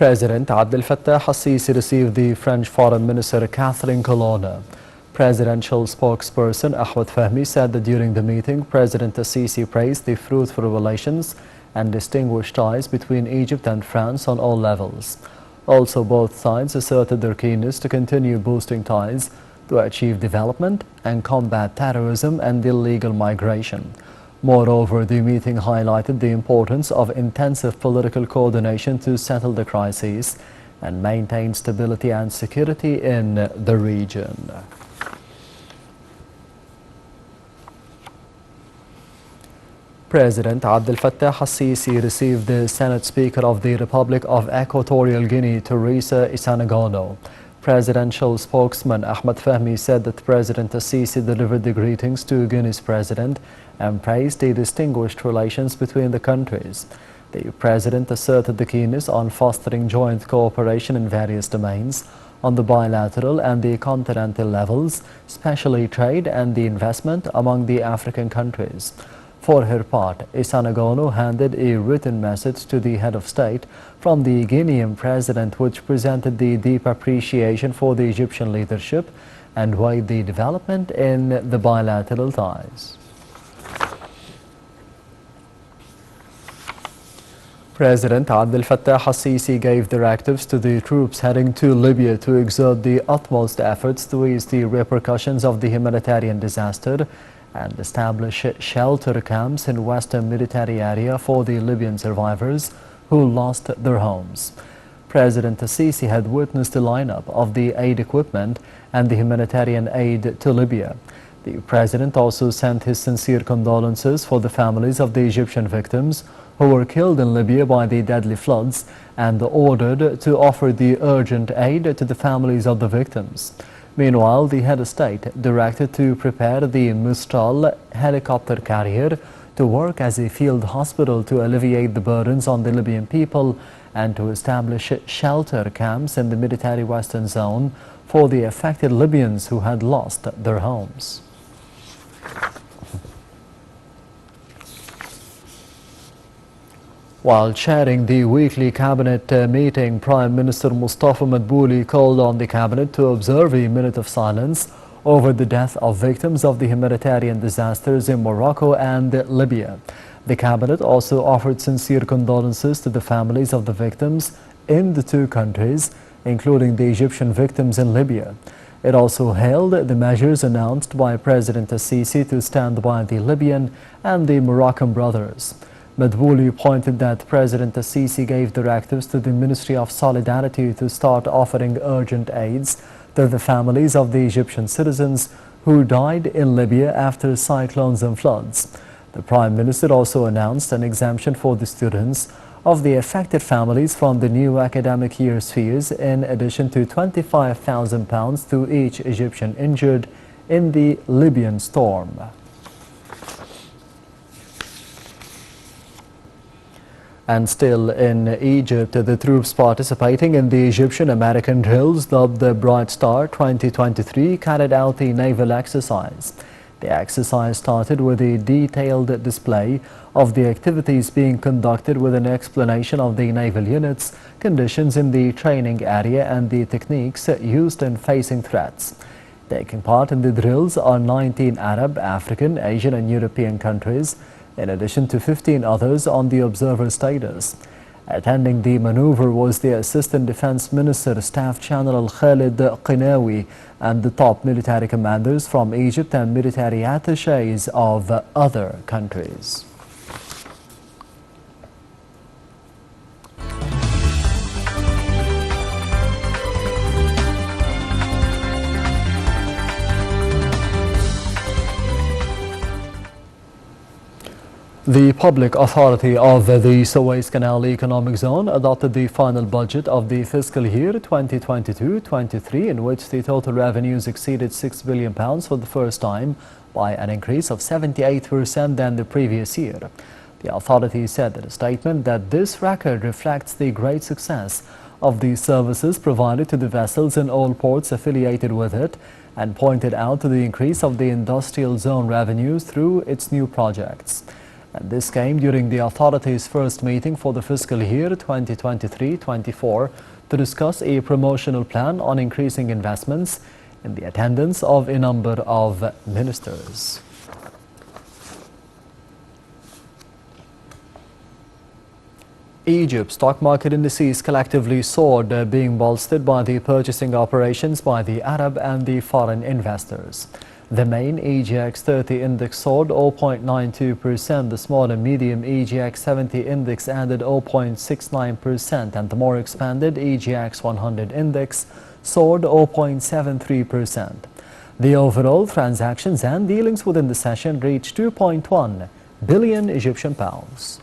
President Abdel Fattah al-Sisi received the French Foreign Minister Catherine Colonna. Presidential spokesperson Ahmed Fahmy said that during the meeting, President al-Sisi praised the fruitful relations and distinguished ties between Egypt and France on all levels. Also, both sides asserted their keenness to continue boosting ties to achieve development and combat terrorism and illegal migration. Moreover, the meeting highlighted the importance of intensive political coordination to settle the crises and maintain stability and security in the region. President Abdel Fattah al-Sisi received the Senate Speaker of the Republic of Equatorial Guinea, Teresa Isangono. Presidential spokesman Ahmed Fahmy said that President al-Sisi delivered the greetings to Guinea's president and praised the distinguished relations between the countries. The president asserted the keenness on fostering joint cooperation in various domains on the bilateral and the continental levels, especially trade and the investment among the African countries. For her part, Isangono handed a written message to the head of state from the Guinean president, which presented the deep appreciation for the Egyptian leadership and weighed the development in the bilateral ties. President Abdel Fattah al-Sisi gave directives to the troops heading to Libya to exert the utmost efforts to ease the repercussions of the humanitarian disaster and establish shelter camps in western military area for the Libyan survivors who lost their homes. President al-Sisi had witnessed the lineup of the aid equipment and the humanitarian aid to Libya. The president also sent his sincere condolences for the families of the Egyptian victims who were killed in Libya by the deadly floods and ordered to offer the urgent aid to the families of the victims. Meanwhile, the head of state directed to prepare the Mistral helicopter carrier to work as a field hospital to alleviate the burdens on the Libyan people and to establish shelter camps in the military western zone for the affected Libyans who had lost their homes. While chairing the weekly cabinet meeting, Prime Minister Mustafa Madbouli called on the cabinet to observe a minute of silence over the death of victims of the humanitarian disasters in Morocco and Libya. The cabinet also offered sincere condolences to the families of the victims in the two countries, including the Egyptian victims in Libya. It also hailed the measures announced by President al-Sisi to stand by the Libyan and the Moroccan brothers. Madbouli pointed that President al-Sisi gave directives to the Ministry of Solidarity to start offering urgent aids to the families of the Egyptian citizens who died in Libya after cyclones and floods. The Prime Minister also announced an exemption for the students of the affected families from the new academic year's fees, in addition to £25,000 to each Egyptian injured in the Libyan storm. And still in Egypt, the troops participating in the Egyptian-American drills dubbed the Bright Star 2023 carried out a naval exercise. The exercise started with a detailed display of the activities being conducted with an explanation of the naval units, conditions in the training area and the techniques used in facing threats. Taking part in the drills are 19 Arab, African, Asian and European countries, in addition to 15 others on the observer status. Attending the maneuver was the Assistant Defense Minister, Staff General Khalid Qinawi, and the top military commanders from Egypt and military attachés of other countries. The Public Authority of the Suez Canal Economic Zone adopted the final budget of the fiscal year 2022-23, in which the total revenues exceeded £6 billion for the first time by an increase of 78% than the previous year. The authority said in a statement that this record reflects the great success of the services provided to the vessels in all ports affiliated with it, and pointed out to the increase of the industrial zone revenues through its new projects. And this came during the authority's first meeting for the fiscal year 2023-24 to discuss a promotional plan on increasing investments in the attendance of a number of ministers. Egypt's stock market indices collectively soared, being bolstered by the purchasing operations by the Arab and the foreign investors. The main EGX 30 index soared 0.92%, the small and medium EGX 70 index added 0.69%, and the more expanded EGX 100 index soared 0.73%. The overall transactions and dealings within the session reached 2.1 billion Egyptian pounds.